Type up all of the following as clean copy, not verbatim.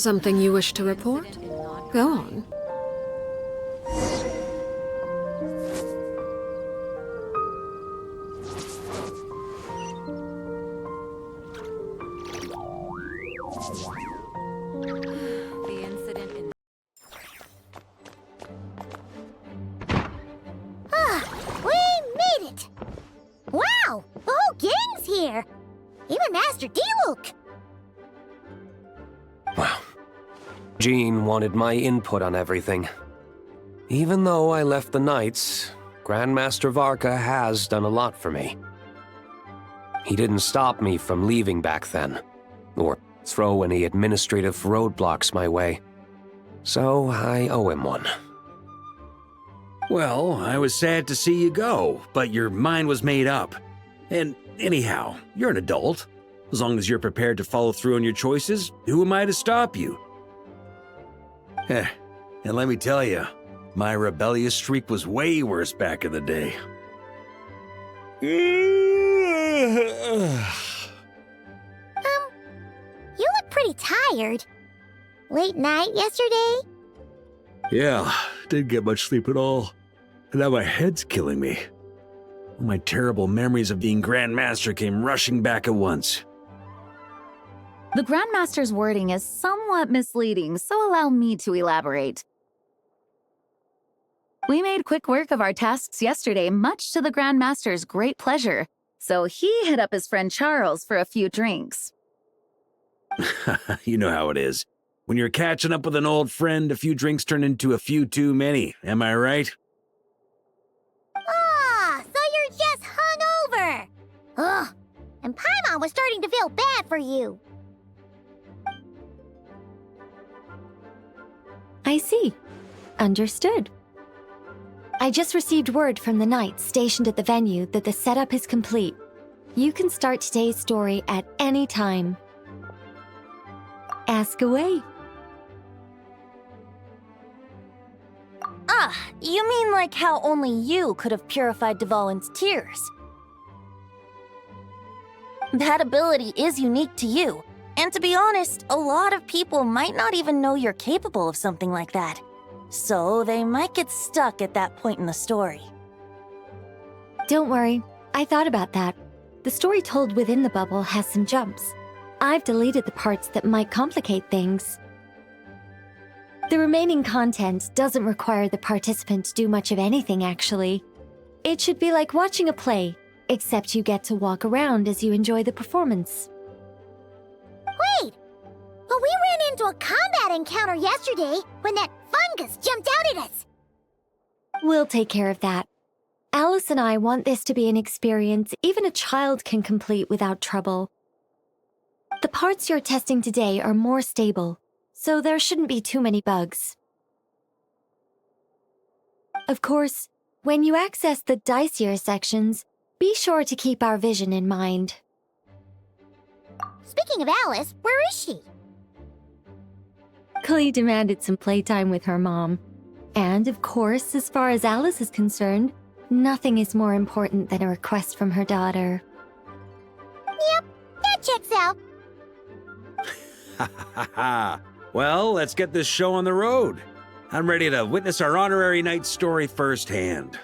Something you wish to report? Go on. We made it! Wow! The whole gang's here! Even Master Diluc! Wow. Jean wanted my input on everything. Even though I left the Knights, Grandmaster Varka has done a lot for me. He didn't stop me from leaving back then, or throw any administrative roadblocks my way. So I owe him one. Well, I was sad to see you go, but your mind was made up. And anyhow, you're an adult. As long as you're prepared to follow through on your choices, who am I to stop you? And let me tell you, my rebellious streak was way worse back in the day. You look pretty tired. Late night yesterday? Yeah, didn't get much sleep at all. And now my head's killing me. All my terrible memories of being Grandmaster came rushing back at once. The Grandmaster's wording is somewhat misleading, so allow me to elaborate. We made quick work of our tasks yesterday, much to the Grandmaster's great pleasure, so he hit up his friend Charles for a few drinks. You know how it is. When you're catching up with an old friend, a few drinks turn into a few too many, am I right? Ah, so you're just hungover! Ugh, and Paimon was starting to feel bad for you. I see. Understood. I just received word from the Knights stationed at the venue that the setup is complete. You can start today's story at any time. Ask away. Ah, you mean like how only you could have purified Dvalin's tears? That ability is unique to you. And to be honest, a lot of people might not even know you're capable of something like that. So they might get stuck at that point in the story. Don't worry, I thought about that. The story told within the bubble has some jumps. I've deleted the parts that might complicate things. The remaining content doesn't require the participant to do much of anything, actually. It should be like watching a play, except you get to walk around as you enjoy the performance. Wait! But we ran into a combat encounter yesterday when that fungus jumped out at us! We'll take care of that. Alice and I want this to be an experience even a child can complete without trouble. The parts you're testing today are more stable, so there shouldn't be too many bugs. Of course, when you access the dicier sections, be sure to keep our vision in mind. Speaking of Alice, where is she? Klee demanded some playtime with her mom. And of course, as far as Alice is concerned, nothing is more important than a request from her daughter. Yep, that checks out. Ha ha ha! Well, let's get this show on the road. I'm ready to witness our honorary knight story firsthand.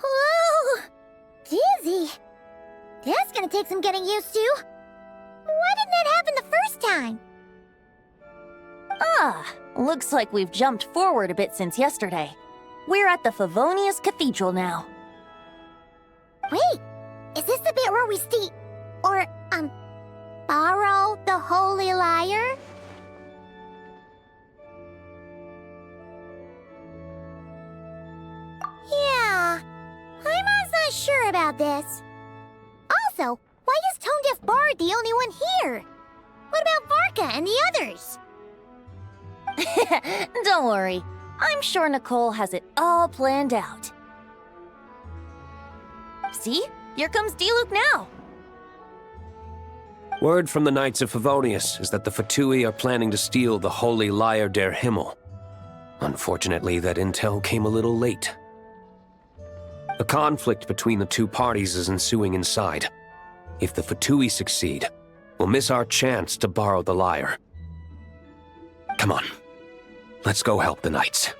Whoa! Dizzy! That's gonna take some getting used to. Why didn't that happen the first time? Ah, looks like we've jumped forward a bit since yesterday. We're at the Favonius Cathedral now. Wait, is this the bit where we borrow the Holy Lyre? Yeah, Paimon's not sure about this. Also, why is Tone Deaf Bard the only one here? What about Varka and the others? Don't worry, I'm sure Nicole has it all planned out. See? Here comes Diluc now. Word from the Knights of Favonius is that the Fatui are planning to steal the Holy Lyre der Himmel. Unfortunately, that intel came a little late. A conflict between the two parties is ensuing inside. If the Fatui succeed, we'll miss our chance to borrow the lyre. Come on, let's go help the Knights.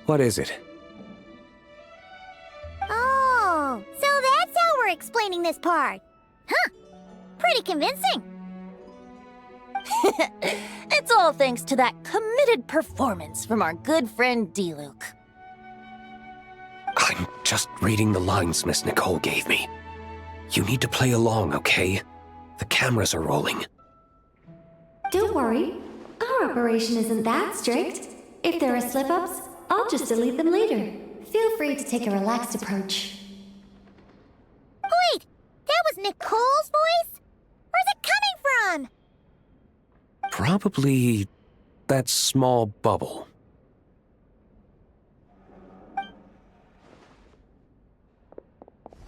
What is it? Oh, so that's how we're explaining this part. Huh, pretty convincing. It's all thanks to that committed performance from our good friend Diluc. I'm just reading the lines Miss Nicole gave me. You need to play along, okay? The cameras are rolling. Don't worry. Our operation isn't that strict. If there are slip-ups, I'll just delete them later. Feel free to take a relaxed approach. Wait, that was Nicole's voice? Where's it coming from? Probably that small bubble.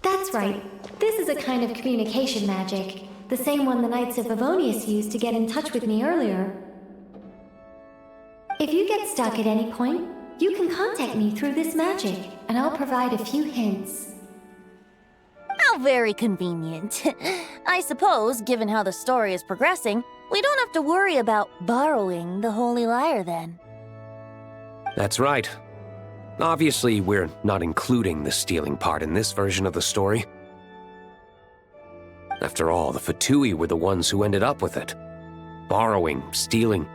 That's right. This is a kind of communication magic. The same one the Knights of Favonius used to get in touch with me earlier. If you get stuck at any point, you can contact me through this magic, and I'll provide a few hints. How very convenient. I suppose, given how the story is progressing, we don't have to worry about borrowing the Holy Lyre then. That's right. Obviously, we're not including the stealing part in this version of the story. After all, the Fatui were the ones who ended up with it. Borrowing, stealing,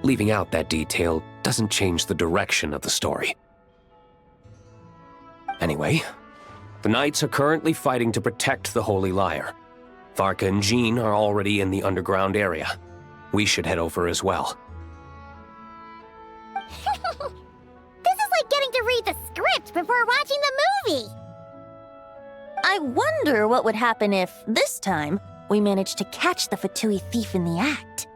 leaving out that detail doesn't change the direction of the story. Anyway, the Knights are currently fighting to protect the Holy Lyre. Varka and Jean are already in the underground area. We should head over as well. This is like getting to read the script before watching the movie. I wonder what would happen if, this time, we managed to catch the Fatui thief in the act.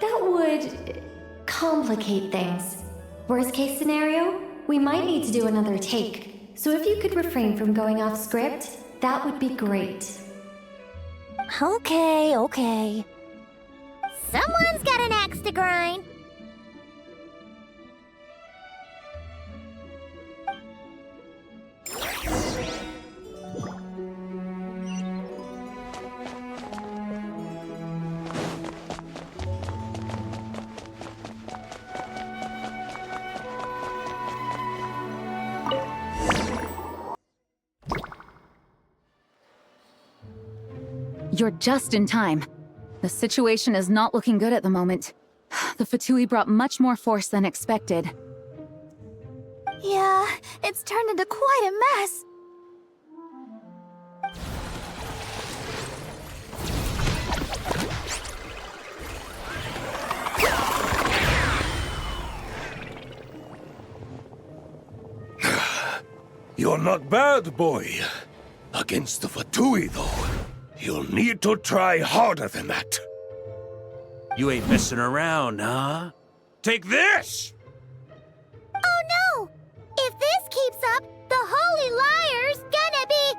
That would complicate things. Worst case scenario, we might need to do another take. So if you could refrain from going off script, that would be great. Okay. Someone's got an axe to grind. You're just in time. The situation is not looking good at the moment. The Fatui brought much more force than expected. Yeah, it's turned into quite a mess. You're not bad, boy. Against the Fatui, though, you'll need to try harder than that. You ain't messing around, huh? Take this! Oh no! If this keeps up, the Holy Lyre's gonna be...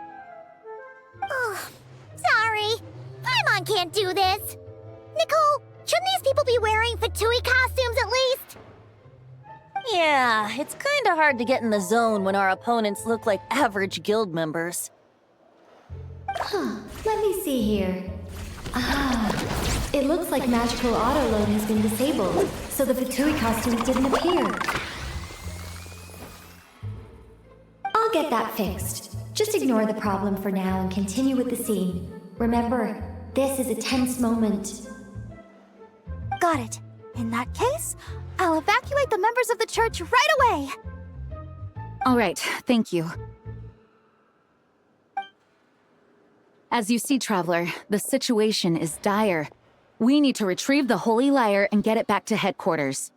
Oh, sorry. Paimon can't do this. Nicole, shouldn't these people be wearing Fatui costumes at least? Yeah, it's kinda hard to get in the zone when our opponents look like average guild members. Let me see here. It looks like magical auto-load has been disabled, so the Fatui costumes didn't appear. I'll get that fixed. Just ignore the problem for now and continue with the scene. Remember, this is a tense moment. Got it. In that case, I'll evacuate the members of the church right away. All right, thank you. As you see, Traveler, the situation is dire. We need to retrieve the Holy Lyre and get it back to headquarters.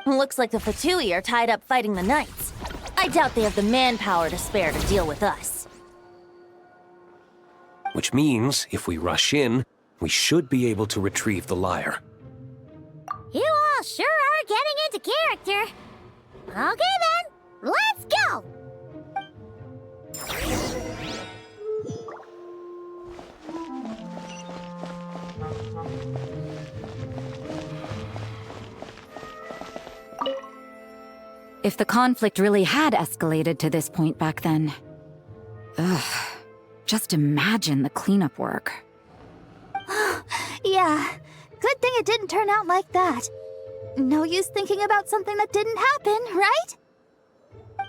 Looks like the Fatui are tied up fighting the Knights. I doubt they have the manpower to spare to deal with us. Which means, if we rush in, we should be able to retrieve the lyre. Here y'all sure are getting into character. Okay then, let's go! If the conflict really had escalated to this point back then... Ugh. Just imagine the cleanup work. Yeah, good thing it didn't turn out like that. No use thinking about something that didn't happen, right?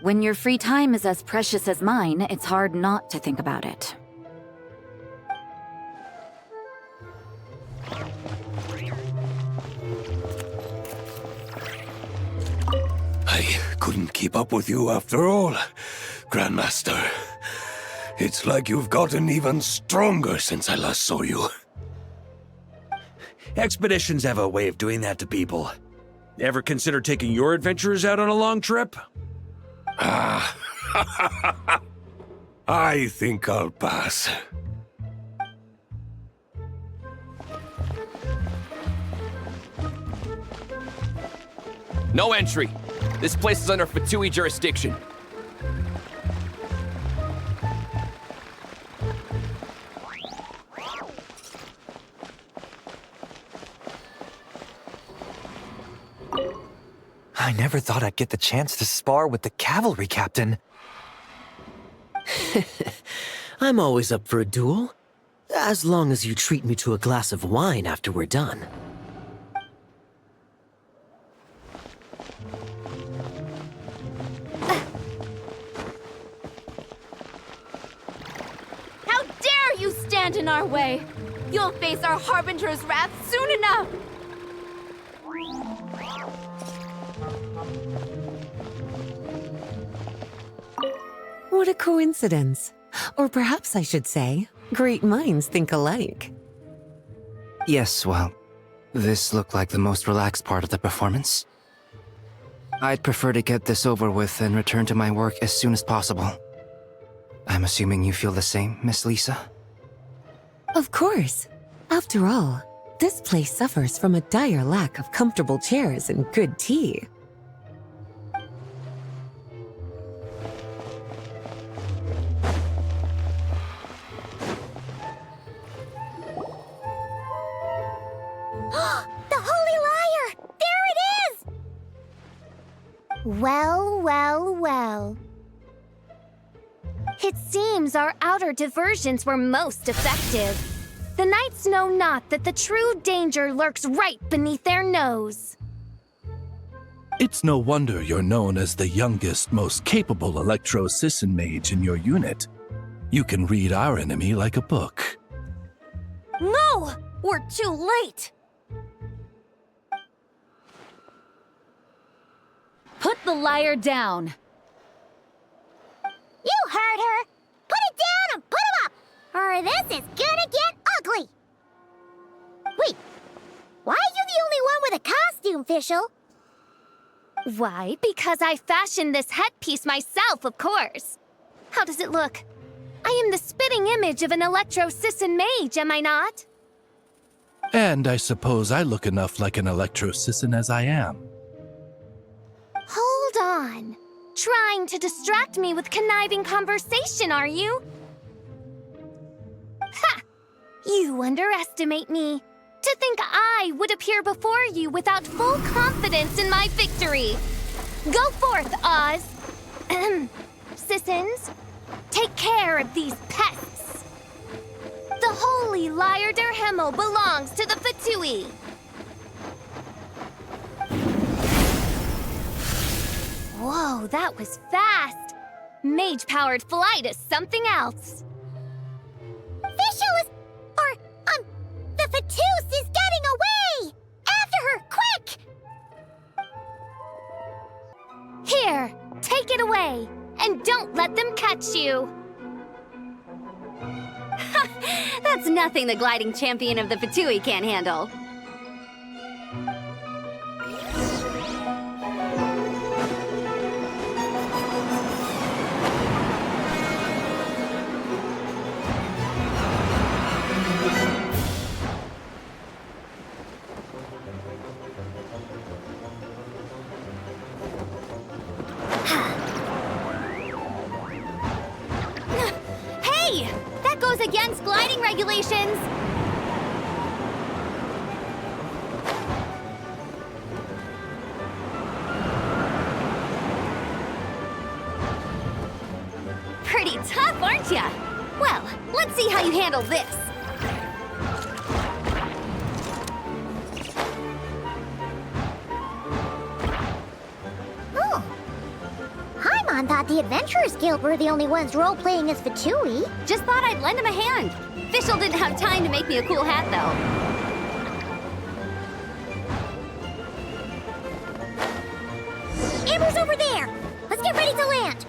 When your free time is as precious as mine, it's hard not to think about it. I couldn't keep up with you after all, Grandmaster. It's like you've gotten even stronger since I last saw you. Expeditions have a way of doing that to people. Ever consider taking your adventurers out on a long trip? Ah, I think I'll pass. No entry. This place is under Fatui jurisdiction. I never thought I'd get the chance to spar with the cavalry captain. I'm always up for a duel. As long as you treat me to a glass of wine after we're done. How dare you stand in our way! You'll face our Harbinger's wrath soon enough! What a coincidence. Or perhaps I should say, great minds think alike. Yes, well, this looked like the most relaxed part of the performance. I'd prefer to get this over with and return to my work as soon as possible. I'm assuming you feel the same, Miss Lisa? Of course. After all, this place suffers from a dire lack of comfortable chairs and good tea. The Holy Liar! There it is! Well, well, well. It seems our outer diversions were most effective. The knights know not that the true danger lurks right beneath their nose. It's no wonder you're known as the youngest, most capable electro-Sisson mage in your unit. You can read our enemy like a book. No! We're too late! Put the liar down! You heard her! Put it down and put him up! Or this is gonna get ugly! Wait, why are you the only one with a costume, Fischl? Why, because I fashioned this headpiece myself, of course. How does it look? I am the spitting image of an electro-Sisson mage, am I not? And I suppose I look enough like an electro-Sisson as I am. Hold on. Trying to distract me with conniving conversation, are you? Ha! You underestimate me. To think I would appear before you without full confidence in my victory. Go forth, Oz. Sissons, take care of these pests. The Holy Liar der Himmel belongs to the Fatui. Whoa, that was fast. Mage-powered flight is something else. Fischl is... the Fatus is getting away! After her, quick! Here, take it away, and don't let them catch you. That's nothing the gliding champion of the Fatui can't handle. goes against gliding regulations! Pretty tough, aren't ya? Well, let's see how you handle this. Oh. Paimon thought the Adventurers Guild were the only ones role-playing as Fatui. Just thought I'd lend him a hand. Fischl didn't have time to make me a cool hat, though. Amber's over there! Let's get ready to land!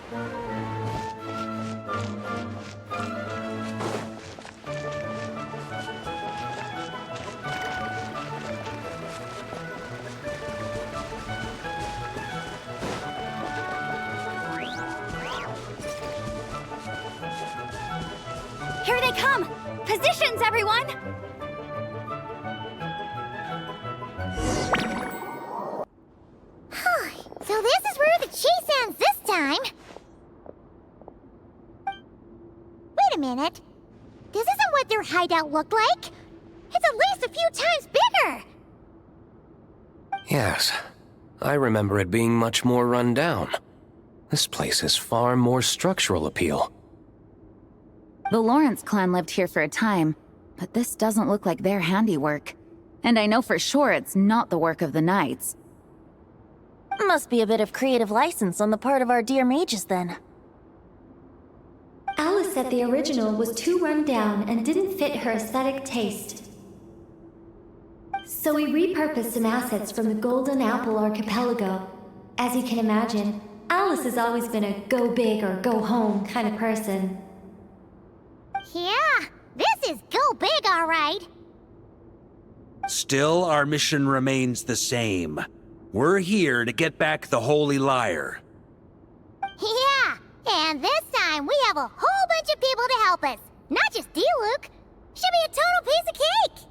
Here they come! Positions, everyone! So this is where the chase ends this time! Wait a minute. This isn't what their hideout looked like! It's at least a few times bigger! Yes, I remember it being much more run down. This place has far more structural appeal. The Lawrence clan lived here for a time, but this doesn't look like their handiwork. And I know for sure it's not the work of the Knights. Must be a bit of creative license on the part of our dear mages, then. Alice said the original was too run down and didn't fit her aesthetic taste. So we repurposed some assets from the Golden Apple Archipelago. As you can imagine, Alice has always been a go big or go home kind of person. Yeah, this is go big, all right. Still, our mission remains the same. We're here to get back the Holy Lyre. Yeah, and this time we have a whole bunch of people to help us. Not just Diluc. Should be a total piece of cake.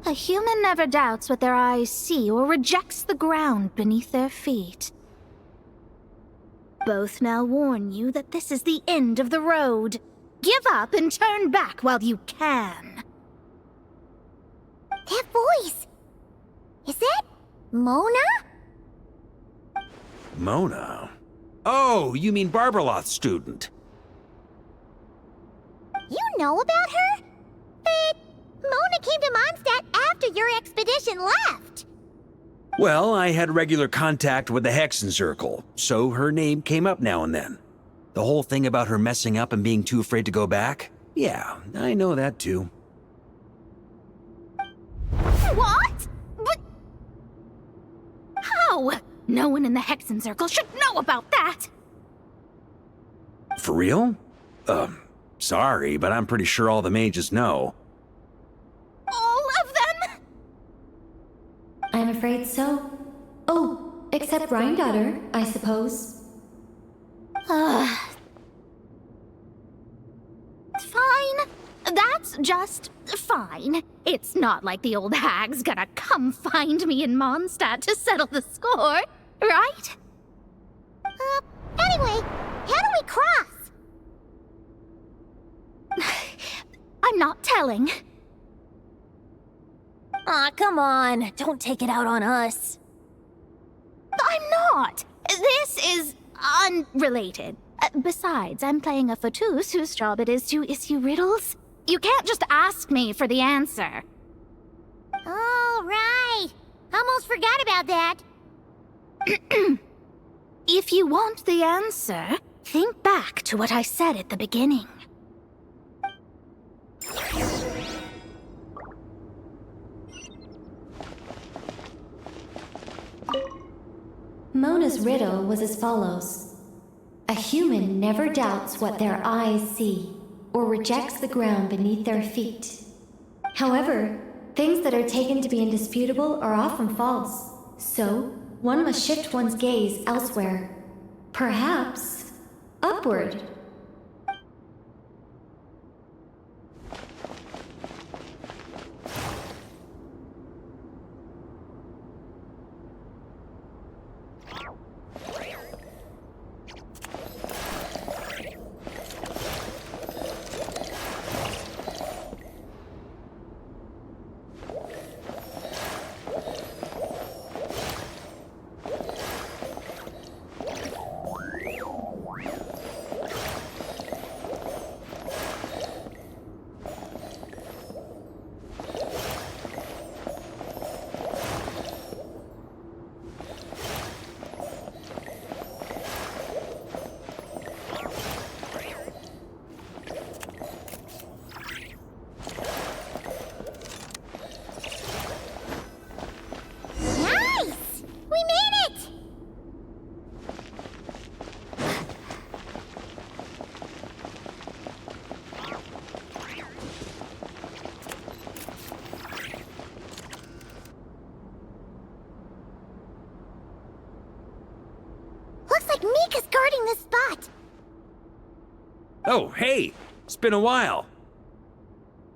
A human never doubts what their eyes see or rejects the ground beneath their feet. Both now warn you that this is the end of the road. Give up and turn back while you can. That voice! Is that Mona? Mona? Oh, you mean Barbarloth's student. You know about her? But Mona came to Mondstadt after your expedition left. Well, I had regular contact with the Hexen Circle, so her name came up now and then. The whole thing about her messing up and being too afraid to go back? Yeah, I know that too. What? But... How? No one in the Hexen Circle should know about that! For real? Sorry, but I'm pretty sure all the mages know. All of them? I'm afraid so. Oh, except Rhindaughter, I suppose. Fine. That's just fine. It's not like the old hag's gonna come find me in Mondstadt to settle the score, right? Anyway, how do we cross? I'm not telling. Aw, come on. Don't take it out on us. I'm not. This is unrelated. Besides, I'm playing a fatus whose job it is to issue riddles. You can't just ask me for the answer. Oh, right. Almost forgot about that. If you want the answer, think back to what I said at the beginning. Mona's riddle was as follows. A human never doubts what their eyes see, or rejects the ground beneath their feet. However, things that are taken to be indisputable are often false, so one must shift one's gaze elsewhere. Perhaps upward. Oh, hey! It's been a while.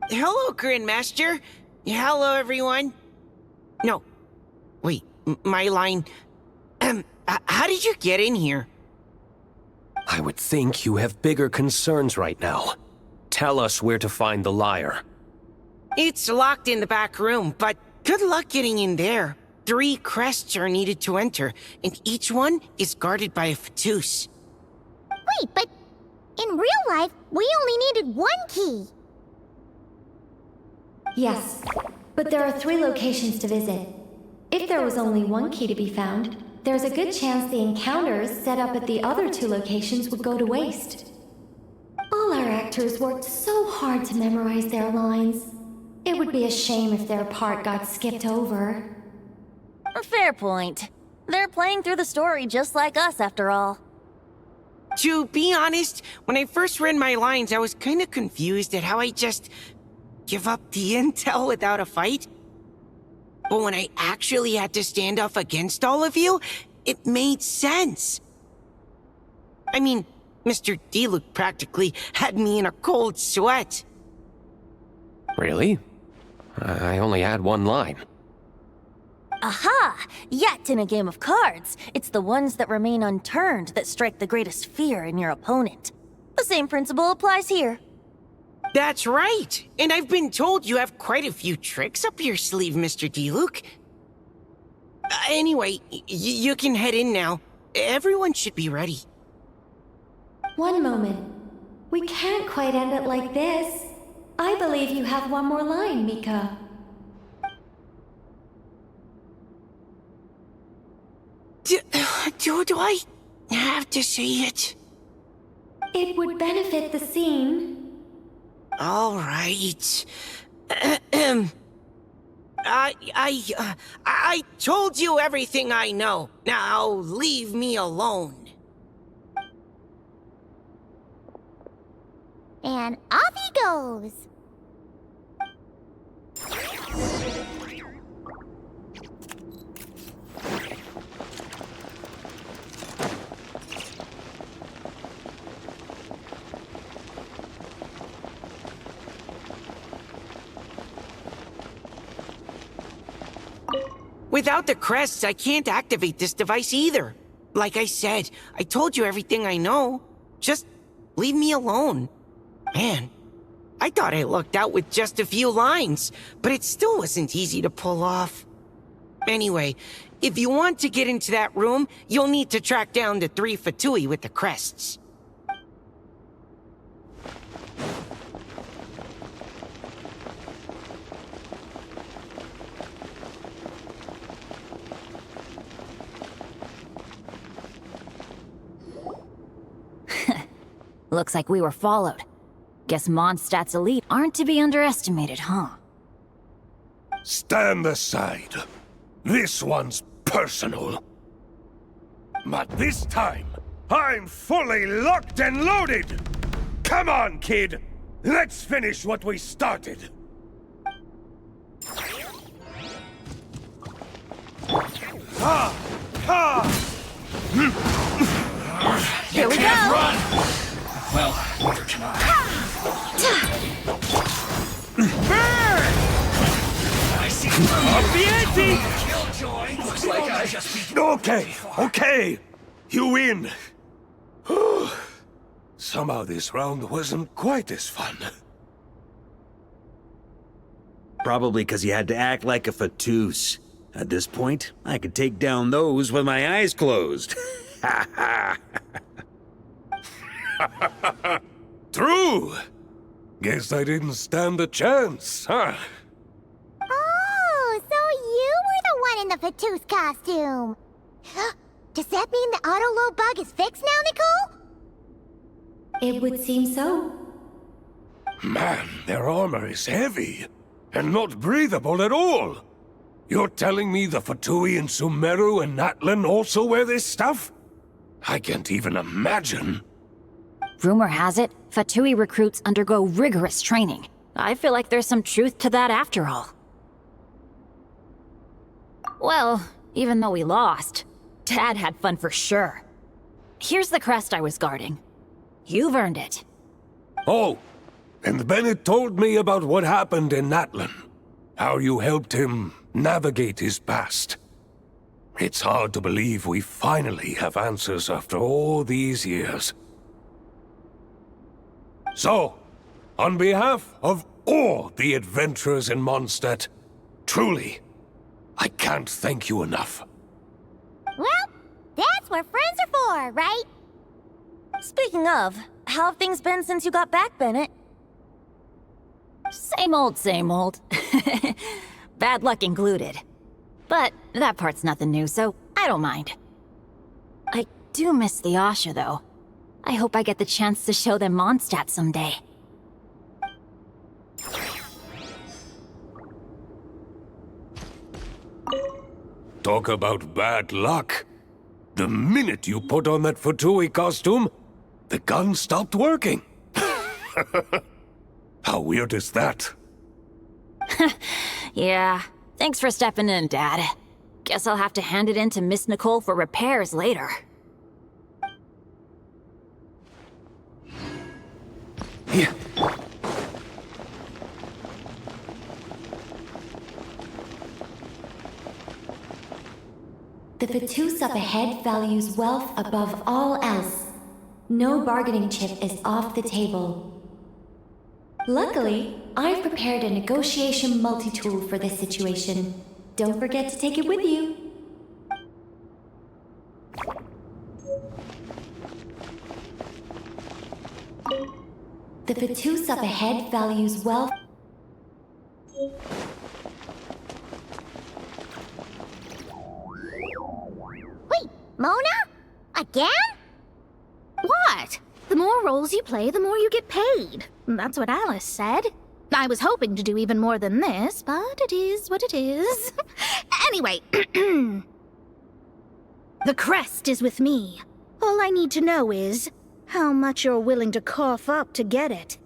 Hello, Grandmaster. Hello, everyone. No. Wait, my line... how did you get in here? I would think you have bigger concerns right now. Tell us where to find the lyre. It's locked in the back room, but good luck getting in there. 3 crests are needed to enter, and each one is guarded by a Fatus. Wait, but in real life, we only needed 1 key. Yes, but there are 3 locations to visit. If there was only 1 key to be found, there's a good chance the encounters set up at the other 2 locations would go to waste. All our actors worked so hard to memorize their lines. It would be a shame if their part got skipped over. Fair point. They're playing through the story just like us, after all. To be honest, when I first read my lines, I was kind of confused at how I just give up the intel without a fight. But when I actually had to stand up against all of you, it made sense. I mean, Mr. Diluc practically had me in a cold sweat. Really? I only had 1 line. Aha! Yet in a game of cards, it's the ones that remain unturned that strike the greatest fear in your opponent. The same principle applies here. That's right! And I've been told you have quite a few tricks up your sleeve, Mr. Diluc. Anyway, you can head in now. Everyone should be ready. One moment. We can't quite end it like this. I believe you have 1 more line, Mika. Do I have to say it? It would benefit the scene. All right. I told you everything I know. Now leave me alone. And off he goes. Without the crests, I can't activate this device either. Like I said, I told you everything I know. Just leave me alone. Man, I thought I lucked out with just a few lines, but it still wasn't easy to pull off. Anyway, if you want to get into that room, you'll need to track down the 3 Fatui with the crests. Looks like we were followed. Guess Mondstadt's elite aren't to be underestimated, huh? Stand aside. This one's personal. But this time, I'm fully locked and loaded! Come on, kid! Let's finish what we started! Ha! Ha! Here we go! Run! Well, neither can I. Burn! I see. Viajante! Looks like I just beat. Okay. You win. Somehow this round wasn't quite as fun. Probably because you had to act like a Fatus. At this point, I could take down those with my eyes closed. Ha ha! True! Guess I didn't stand a chance, huh? Oh, so you were the one in the Fatus costume. Does that mean the auto-load bug is fixed now, Nicole? It would seem so. Man, their armor is heavy, and not breathable at all. You're telling me the Fatui in Sumeru and Natlan also wear this stuff? I can't even imagine. Rumor has it, Fatui recruits undergo rigorous training. I feel like there's some truth to that after all. Well, even though we lost, Dad had fun for sure. Here's the crest I was guarding. You've earned it. Oh, and Bennett told me about what happened in Natlan. How you helped him navigate his past. It's hard to believe we finally have answers after all these years. So, on behalf of all the adventurers in Mondstadt, truly, I can't thank you enough. Well, that's what friends are for, right? Speaking of, how have things been since you got back, Bennett? Same old, same old. Bad luck included. But that part's nothing new, so I don't mind. I do miss the Asha, though. I hope I get the chance to show them Mondstadt someday. Talk about bad luck. The minute you put on that Fatui costume, the gun stopped working. How weird is that? Yeah, thanks for stepping in, Dad. Guess I'll have to hand it in to Miss Nicole for repairs later. Yeah. The Fatus up ahead values wealth above all else. No bargaining chip is off the table. Luckily, I've prepared a negotiation multi-tool for this situation. Don't forget to take it with you. The Fatus up ahead values wealth. Wait, Mona? Again? What? The more roles you play, the more you get paid. That's what Alice said. I was hoping to do even more than this, but it is what it is. Anyway, the crest is with me. All I need to know is how much you're willing to cough up to get it.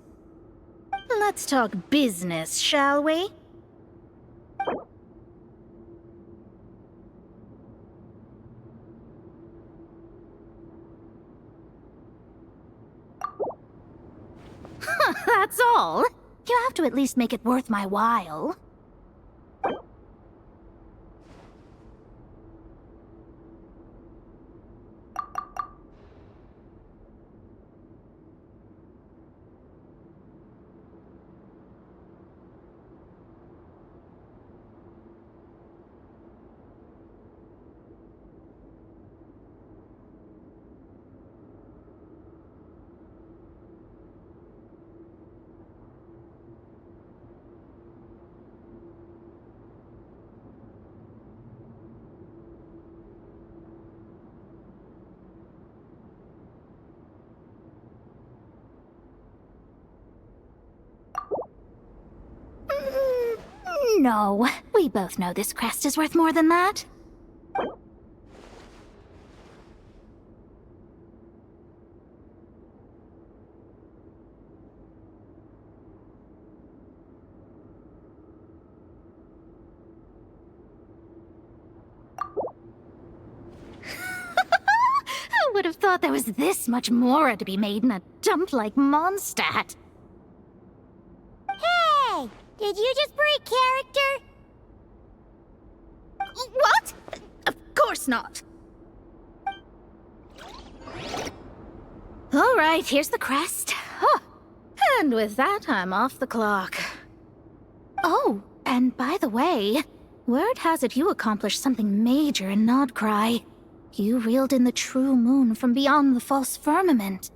Let's talk business, shall we? That's all. You have to at least make it worth my while. No, we both know this crest is worth more than that. Who would have thought there was this much more to be made in a dump like Mondstadt? Hey! Did you just break character? What? Of course not. All right, here's the crest. Huh. And with that, I'm off the clock. Oh, and by the way, word has it you accomplished something major in Nodcry. You reeled in the true moon from beyond the false firmament.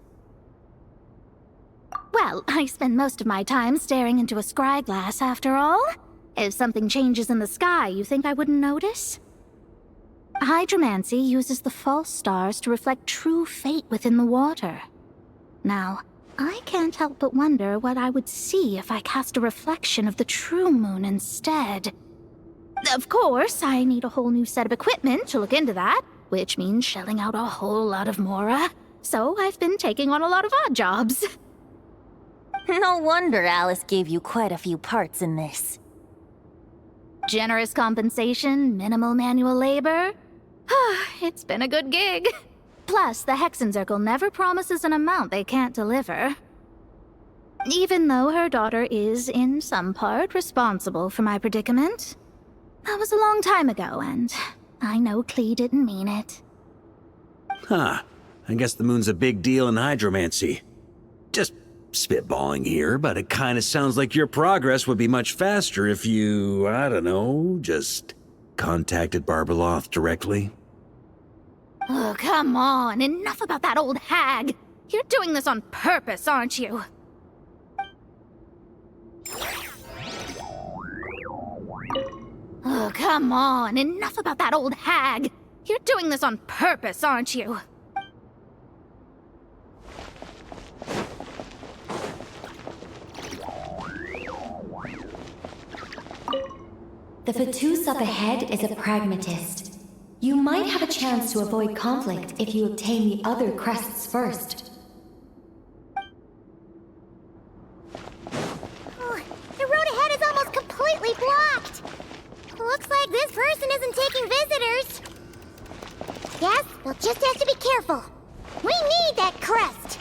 Well, I spend most of my time staring into a scry glass, after all. If something changes in the sky, you think I wouldn't notice? Hydromancy uses the false stars to reflect true fate within the water. Now, I can't help but wonder what I would see if I cast a reflection of the true moon instead. Of course, I need a whole new set of equipment to look into that, which means shelling out a whole lot of mora. So I've been taking on a lot of odd jobs. No wonder Alice gave you quite a few parts in this. Generous compensation, minimal manual labor. It's been a good gig. Plus, the Hexen Circle never promises an amount they can't deliver. even though her daughter is in some part responsible for my predicament. That was a long time ago, and I know Klee didn't mean it. Huh. I guess the moon's a big deal in hydromancy. Just spitballing here, but it kinda sounds like your progress would be much faster if you, I don't know, just contacted Barbeloth directly. Oh, come on. Enough about that old hag. You're doing this on purpose, aren't you? Oh, come on. Enough about that old hag. You're doing this on purpose, aren't you? The Fatus up ahead is a pragmatist. You might have a chance to avoid conflict if you obtain the other crests first. Oh, the road ahead is almost completely blocked. Looks like this person isn't taking visitors. Guess we'll just have to be careful. We need that crest.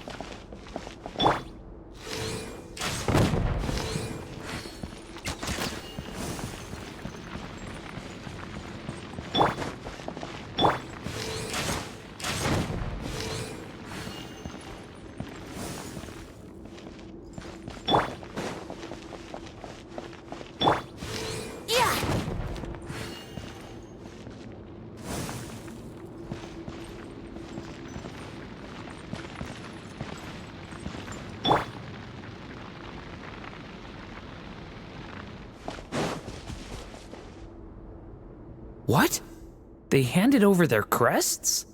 What? They handed over their crests?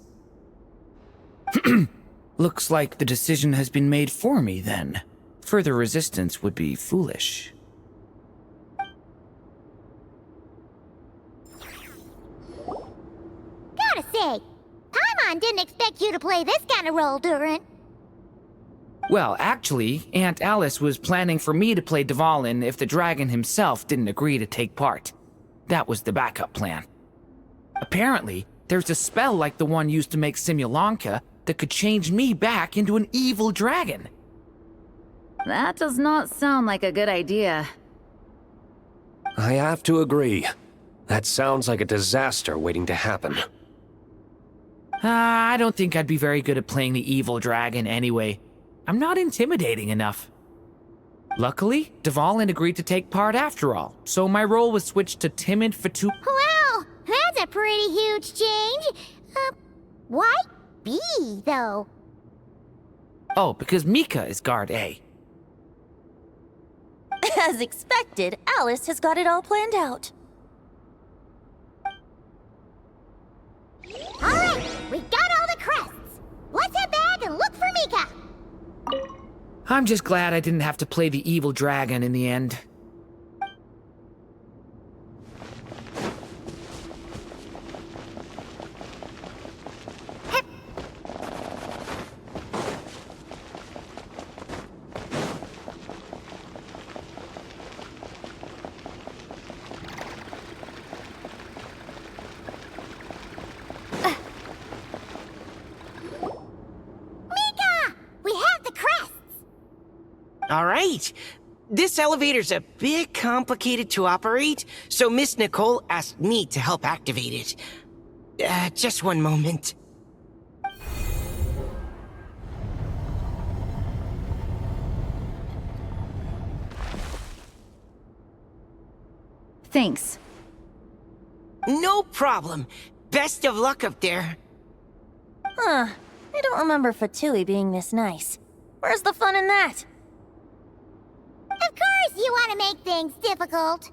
Looks like the decision has been made for me, then. Further resistance would be foolish. Gotta say, Paimon didn't expect you to play this kind of role, Durin. Well, actually, Aunt Alice was planning for me to play Dvalin if the dragon himself didn't agree to take part. That was the backup plan. Apparently, there's a spell like the one used to make Simulanka that could change me back into an evil dragon. That does not sound like a good idea. I have to agree. That sounds like a disaster waiting to happen. I don't think I'd be very good at playing the evil dragon anyway. I'm not intimidating enough. Luckily, Dvalin agreed to take part after all, so my role was switched to timid Fatus. Wow, that's a pretty huge change. Why B, though? Oh, because Mika is guard A. As expected, Alice has got it all planned out. All right, we got all the crests. Let's head back and look for Mika. I'm just glad I didn't have to play the evil dragon in the end. All right. This elevator's a bit complicated to operate, so Miss Nicole asked me to help activate it. Just one moment. Thanks. No problem. Best of luck up there. Huh. I don't remember Fatui being this nice. Where's the fun in that? Of course you want to make things difficult.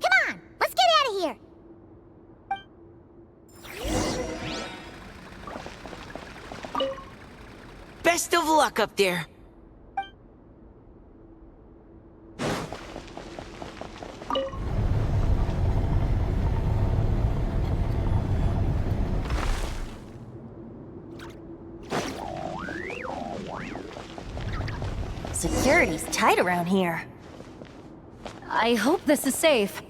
Come on, let's get out of here. Best of luck up there. Security's tight around here. I hope this is safe.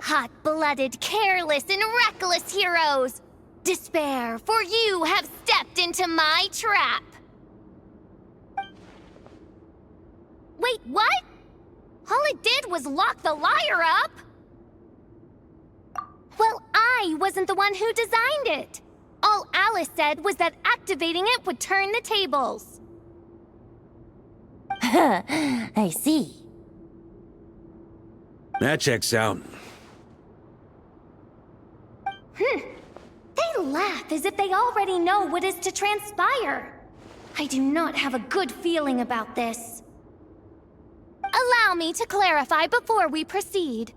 hot-blooded, careless, and reckless heroes! Despair, for you have stepped into my trap! Wait, what? All it did was lock the liar up! Well, I wasn't the one who designed it. All Alice said was that activating it would turn the tables. I see. That checks out. They laugh as if they already know what is to transpire. I do not have a good feeling about this. Allow me to clarify before we proceed.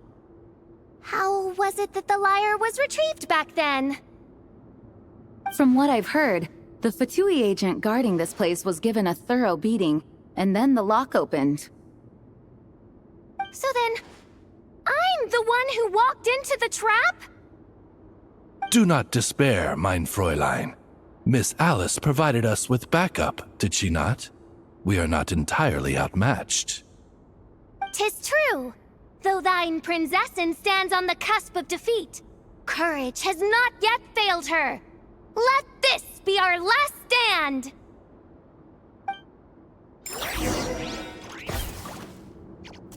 How was it that the lyre was retrieved back then? From what I've heard, the Fatui agent guarding this place was given a thorough beating, and then the lock opened. So then, I'm the one who walked into the trap? Do not despair, mein Fräulein. Miss Alice provided us with backup, did she not? We are not entirely outmatched. 'Tis true. Though thine prinzessin stands on the cusp of defeat, courage has not yet failed her. Let this be our last stand!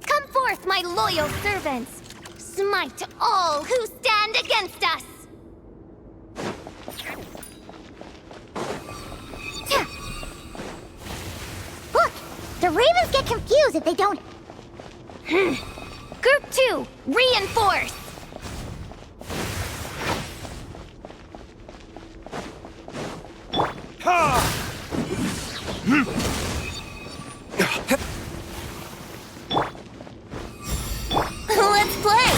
Come forth, my loyal servants! Smite all who stand against us! Look! The ravens get confused if they don't... Group 2, reinforce! Let's play!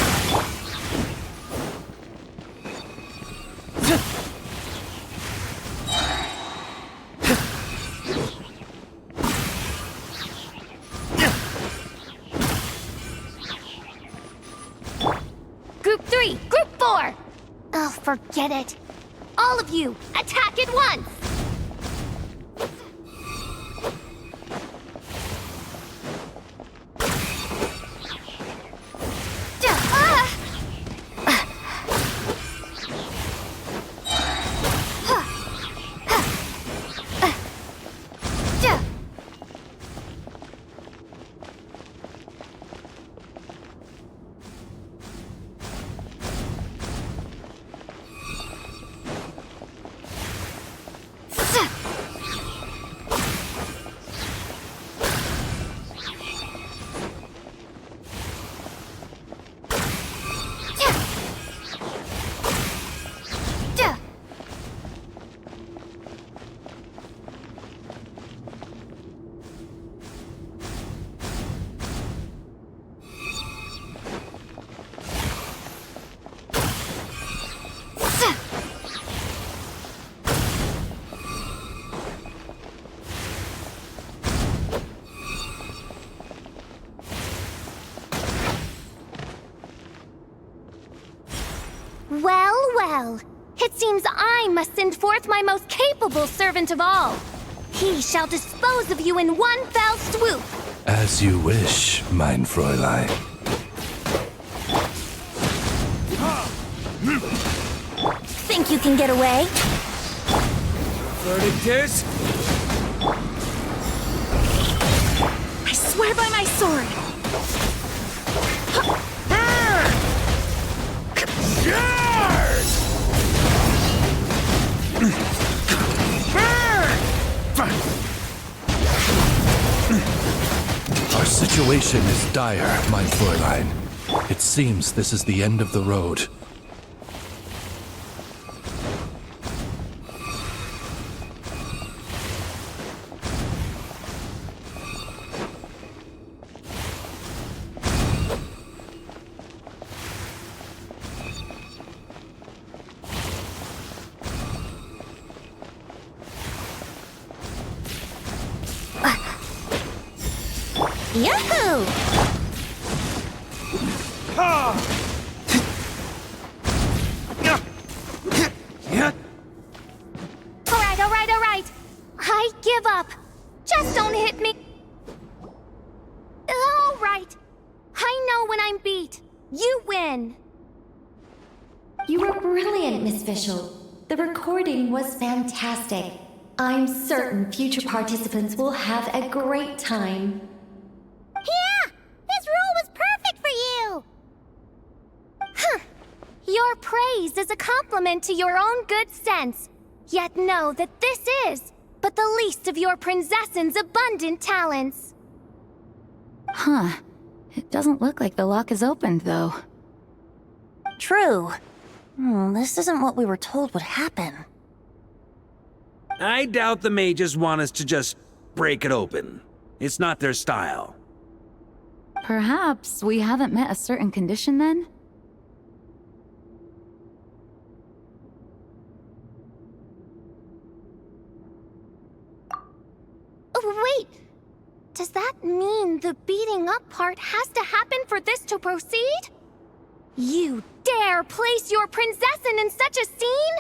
Group 3, Group 4! Oh, forget it. All of you, attack at once! Well, well. It seems I must send forth my most capable servant of all. He shall dispose of you in one fell swoop. As you wish, mein Fräulein. Think you can get away? Verdict is... I swear by my sword! Our situation is dire, mein Fräulein. It seems this is the end of the road. Yahoo! All right. I give up. Just don't hit me. All right. I know when I'm beat. You win. Brilliant, Miss Fischl. The recording was fantastic. I'm certain future participants will have a great time. Yeah! This role was perfect for you! Huh. Your praise is a compliment to your own good sense. Yet know that this is but the least of your princess's abundant talents. Huh. It doesn't look like the lock is opened, though. True. This isn't what we were told would happen. I doubt the mages want us to just break it open. It's not their style. Perhaps we haven't met a certain condition then? Oh, wait! Does that mean the beating up part has to happen for this to proceed? You dare place your princessin in such a scene?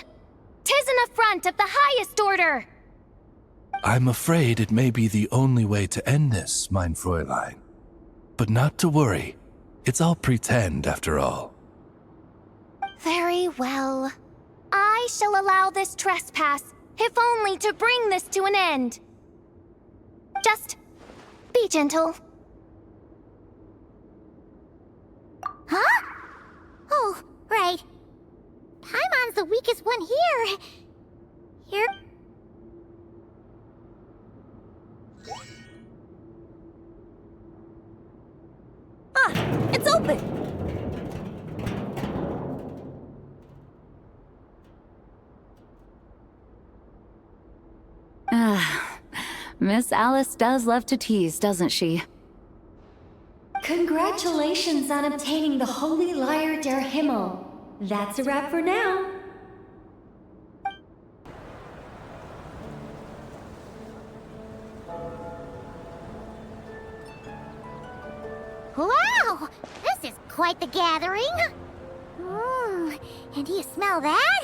'Tis an affront of the highest order! I'm afraid it may be the only way to end this, mein Fräulein. But not to worry. It's all pretend, after all. Very well. I shall allow this trespass, if only to bring this to an end. Just be gentle. Huh? Oh, right. Paimon's the weakest one here. Here. Ah, it's open! Miss Alice does love to tease, doesn't she? Congratulations on obtaining the Holy Lyre der Himmel. That's a wrap for now. Wow! This is quite the gathering. And do you smell that?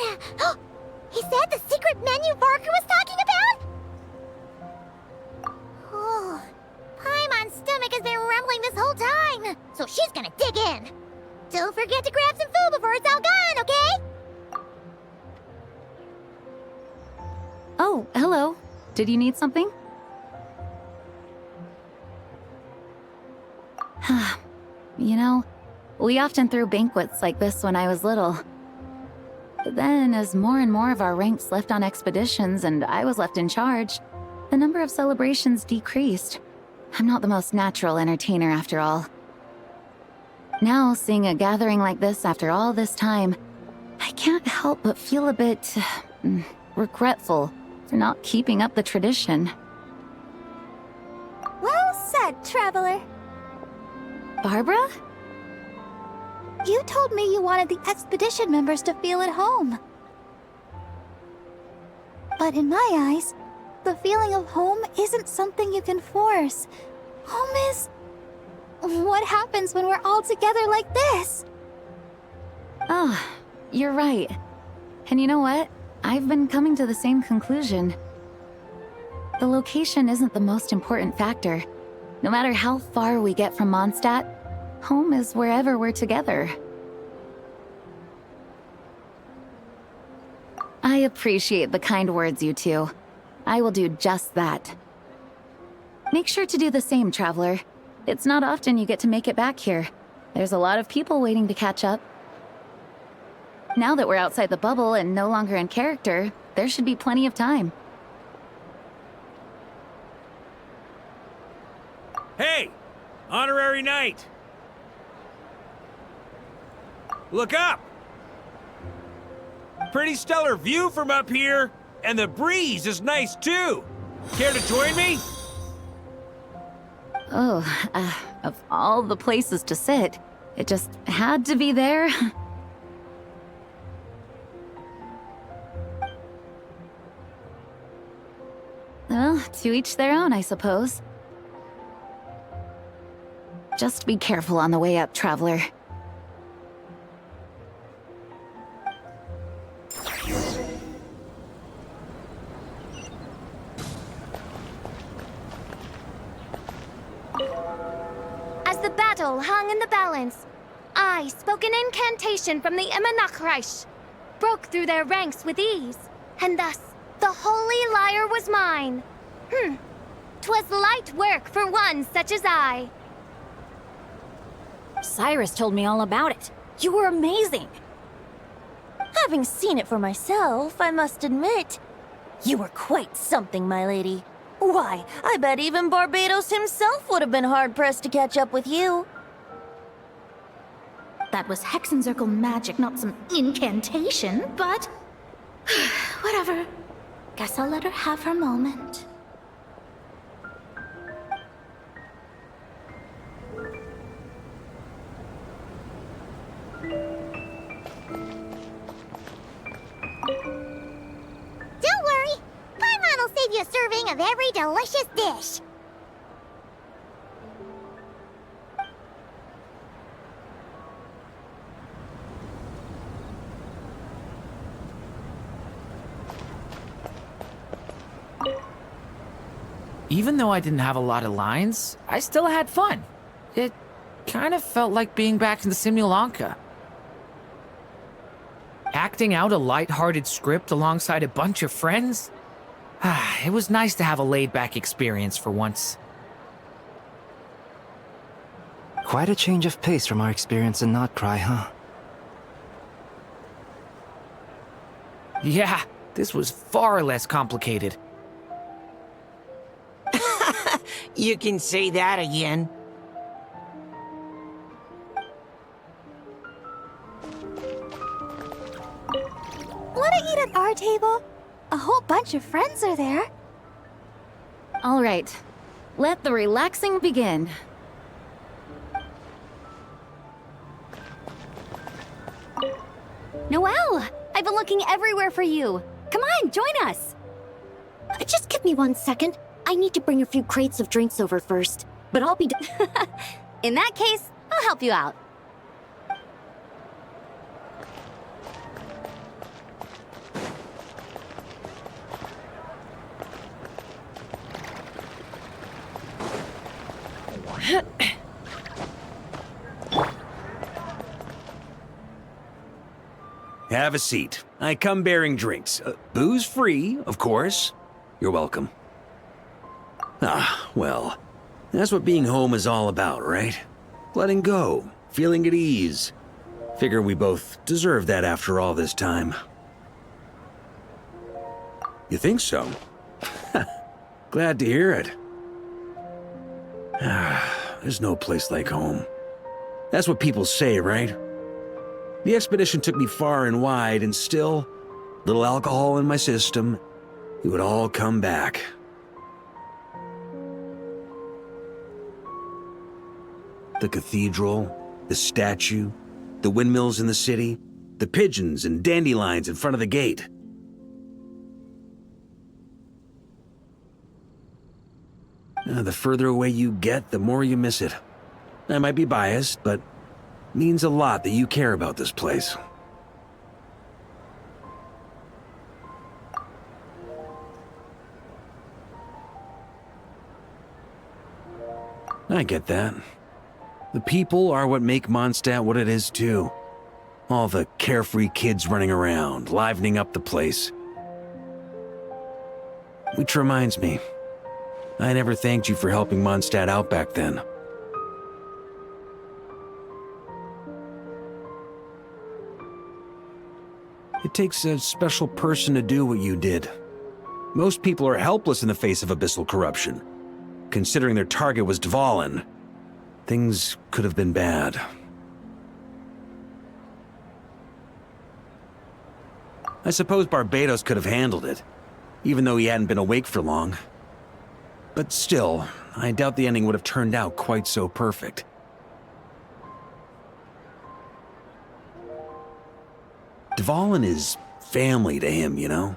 Is that the secret menu Varka was talking about? Oh, Paimon's stomach has been rumbling this whole time, so she's gonna dig in. Don't forget to grab some food before it's all gone, okay? Oh, hello. Did you need something? You know, we often threw banquets like this when I was little. But then, as more and more of our ranks left on expeditions and I was left in charge, the number of celebrations decreased. I'm not the most natural entertainer after all. Now, seeing a gathering like this after all this time, I can't help but feel a bit regretful for not keeping up the tradition. Well said, traveler. Barbara? You told me you wanted the expedition members to feel at home. But in my eyes, the feeling of home isn't something you can force. Home is... what happens when we're all together like this? Oh, you're right. And you know what? I've been coming to the same conclusion. The location isn't the most important factor. No matter how far we get from Mondstadt, home is wherever we're together. I appreciate the kind words, you two. I will do just that. Make sure to do the same, traveler. It's not often you get to make it back here. There's a lot of people waiting to catch up. Now that we're outside the bubble and no longer in character, there should be plenty of time. Hey! Honorary knight! Look up! Pretty stellar view from up here, and the breeze is nice too. Care to join me? Oh, of all the places to sit, it just had to be there. Well, to each their own, I suppose. Just be careful on the way up, traveler. As the battle hung in the balance, I spoke an incantation from the Emanachreich. broke through their ranks with ease, and thus the holy lyre was mine. 'Twas light work for one such as I. Cyrus told me all about it. You were amazing. Having seen it for myself, I must admit, you were quite something, my lady. Why, I bet even Barbados himself would have been hard-pressed to catch up with you. That was Hexencircle magic, not some incantation, but... whatever. Guess I'll let her have her moment. Don't worry, Paimon will save you a serving of every delicious dish. Even though I didn't have a lot of lines, I still had fun. It kind of felt like being back in the Simulanka. Acting out a light-hearted script alongside a bunch of friends? It was nice to have a laid-back experience for once. Quite a change of pace from our experience in Notcry, huh? Yeah, this was far less complicated. You can say that again. Wanna eat at our table? A whole bunch of friends are there. All right, let the relaxing begin. Noelle! I've been looking everywhere for you. Come on, join us. Just give me 1 second. I need to bring a few crates of drinks over first. But I'll be... In that case, I'll help you out. Have a seat. I come bearing drinks. Booze free, of course. You're welcome. Ah, well, that's what being home is all about, right? Letting go, feeling at ease. Figure we both deserve that after all this time. You think so? Glad to hear it. There's no place like home. That's what people say, right? The expedition took me far and wide, and still, little alcohol in my system, it would all come back. The cathedral, the statue, the windmills in the city, the pigeons and dandelions in front of the gate. The further away you get, the more you miss it. I might be biased, but it means a lot that you care about this place. I get that. The people are what make Mondstadt what it is, too. All the carefree kids running around, livening up the place. Which reminds me, I never thanked you for helping Mondstadt out back then. It takes a special person to do what you did. Most people are helpless in the face of abyssal corruption. Considering their target was Dvalin, things could have been bad. I suppose Barbados could have handled it, even though he hadn't been awake for long. But still, I doubt the ending would have turned out quite so perfect. Dvalin is family to him, you know?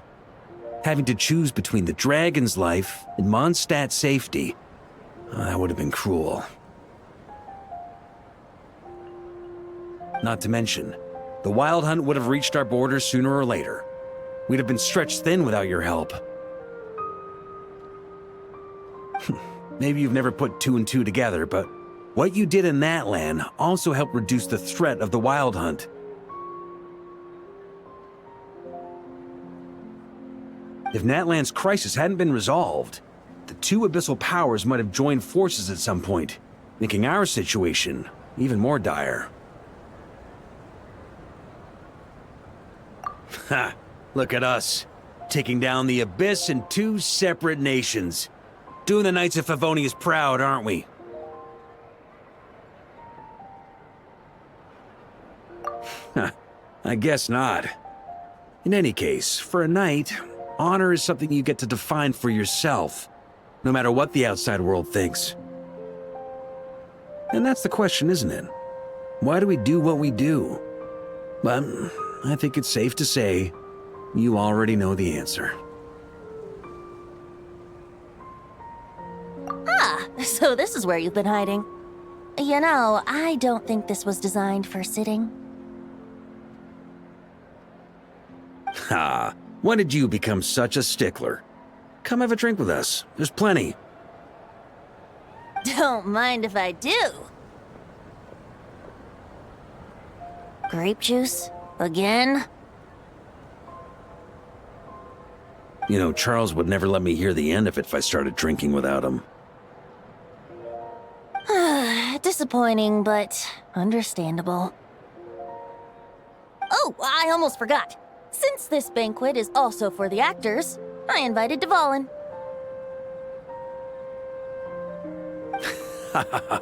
Having to choose between the dragon's life and Mondstadt's safety, that would have been cruel. Not to mention, the Wild Hunt would have reached our borders sooner or later. We'd have been stretched thin without your help. Maybe you've never put two and two together, but what you did in that land also helped reduce the threat of the Wild Hunt. If Natlan's crisis hadn't been resolved, the two abyssal powers might have joined forces at some point, making our situation even more dire. Ha! Look at us, taking down the Abyss in two separate nations. Doing the Knights of Favonius proud, aren't we? I guess not. In any case, for a knight, honor is something you get to define for yourself, no matter what the outside world thinks. And that's the question, isn't it? Why do we do what we do? But I think it's safe to say you already know the answer. Ah, so this is where you've been hiding. You know, I don't think this was designed for sitting. Ha! When did you become such a stickler? Come have a drink with us. There's plenty. Don't mind if I do. Grape juice? Again? You know, Charles would never let me hear the end of it if I started drinking without him. Disappointing, but understandable. Oh, I almost forgot. Since this banquet is also for the actors, I invited Dvalin.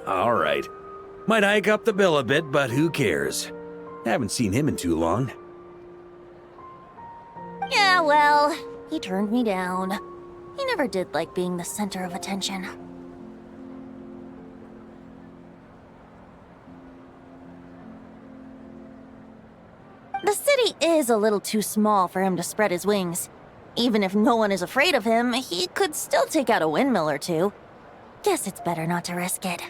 All right. Might hike up the bill a bit, but who cares? Haven't seen him in too long. Yeah, well, he turned me down. He never did like being the center of attention. The city is a little too small for him to spread his wings. Even if no one is afraid of him, he could still take out a windmill or two. Guess it's better not to risk it.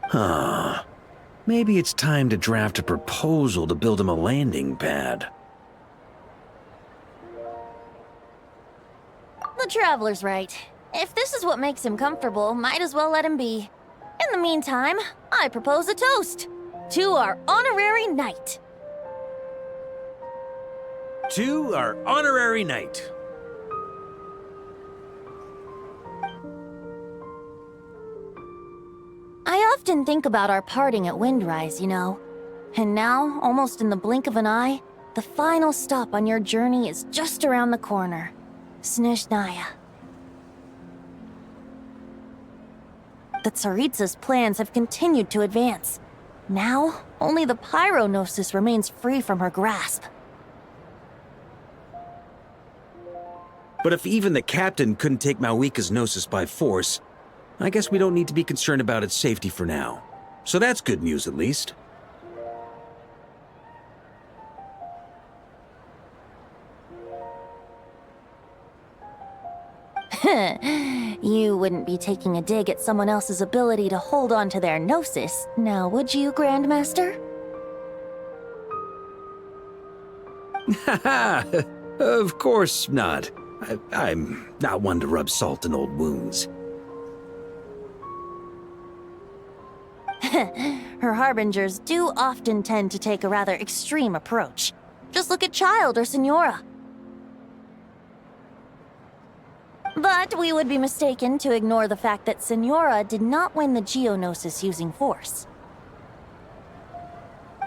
Huh. Maybe it's time to draft a proposal to build him a landing pad. The Traveler's right. If this is what makes him comfortable, might as well let him be. In the meantime, I propose a toast to our honorary knight. To our honorary knight. I often think about our parting at Windrise, you know. And now, almost in the blink of an eye, the final stop on your journey is just around the corner. Snezhnaya. The Tsaritsa's plans have continued to advance. Now, only the Pyronosis remains free from her grasp. But if even the captain couldn't take Malwika's Gnosis by force, I guess we don't need to be concerned about its safety for now. So that's good news, at least. You wouldn't be taking a dig at someone else's ability to hold on to their Gnosis, now would you, Grandmaster? Haha! Of course not. I'm not one to rub salt in old wounds. Her harbingers do often tend to take a rather extreme approach. Just look at Child or Signora. But we would be mistaken to ignore the fact that Signora did not win the Geonosis using force.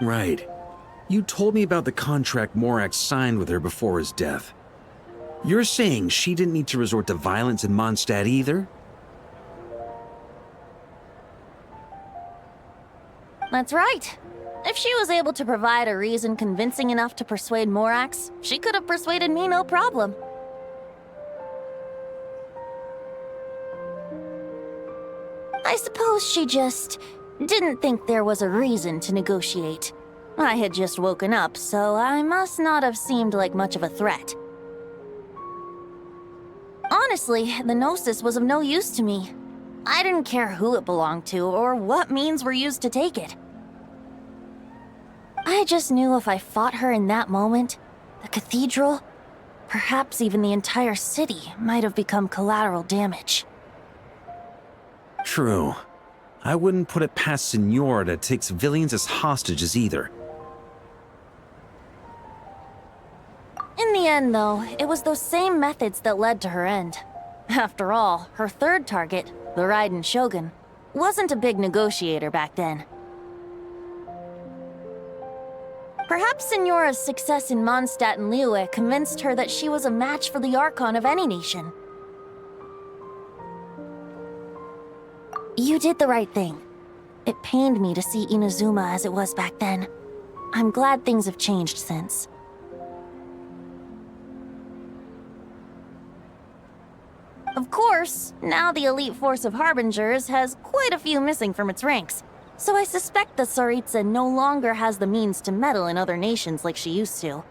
Right. You told me about the contract Morax signed with her before his death. You're saying she didn't need to resort to violence in Mondstadt either? That's right. If she was able to provide a reason convincing enough to persuade Morax, she could have persuaded me no problem. I suppose she just didn't think there was a reason to negotiate. I had just woken up, so I must not have seemed like much of a threat. Honestly, the Gnosis was of no use to me. I didn't care who it belonged to or what means were used to take it. I just knew if I fought her in that moment, the cathedral, perhaps even the entire city, might have become collateral damage. True. I wouldn't put it past Signora to take civilians as hostages either. In the the end, though, it was those same methods that led to her end. After all, her third target, the Raiden Shogun, wasn't a big negotiator back then. Perhaps Signora's success in Mondstadt and Liyue convinced her that she was a match for the Archon of any nation. You did the right thing. It pained me to see Inazuma as it was back then. I'm glad things have changed since. Of course, now the elite force of Harbingers has quite a few missing from its ranks, so I suspect that Tsaritsa no longer has the means to meddle in other nations like she used to.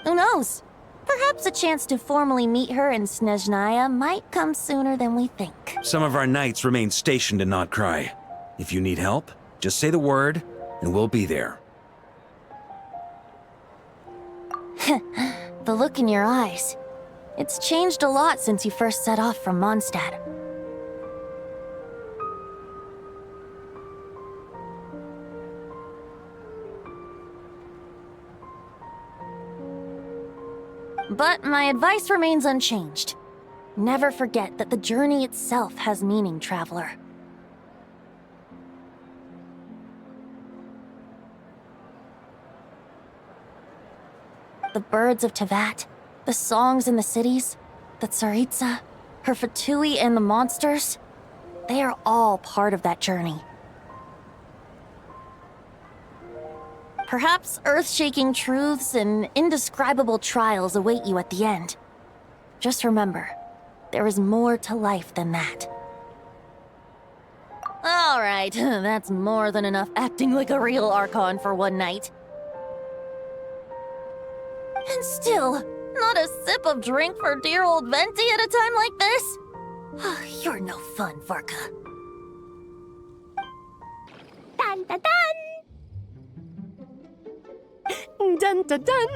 Who knows? Perhaps a chance to formally meet her in Snezhnaya might come sooner than we think. Some of our knights remain stationed in Not Cry. If you need help, just say the word, and we'll be there. The look in your eyes. It's changed a lot since you first set off from Mondstadt. But my advice remains unchanged. Never forget that the journey itself has meaning, traveler. The birds of Tevat, the songs in the cities, the Tsaritsa, her Fatui and the monsters, they are all part of that journey. Perhaps earth-shaking truths and indescribable trials await you at the end. Just remember, there is more to life than that. Alright, that's more than enough acting like a real Archon for one night. And still, not a sip of drink for dear old Venti at a time like this? You're no fun, Varka. Dun dun dun! Dun dun dun!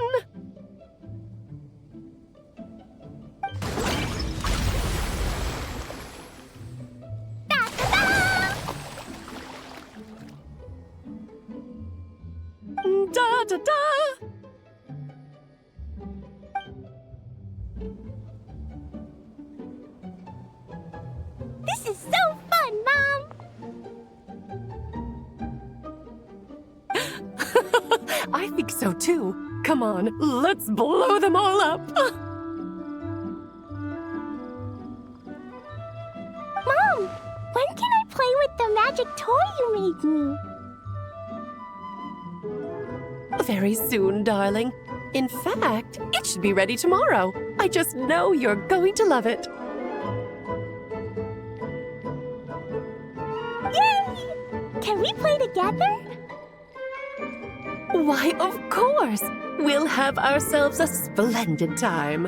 Da da da! This is so fun, Mom! I think so too. Come on, let's blow them all up! Mom, when can I play with the magic toy you made me? Very soon, darling. In fact, it should be ready tomorrow. I just know you're going to love it. Yay! Can we play together? Why, of course! We'll have ourselves a splendid time.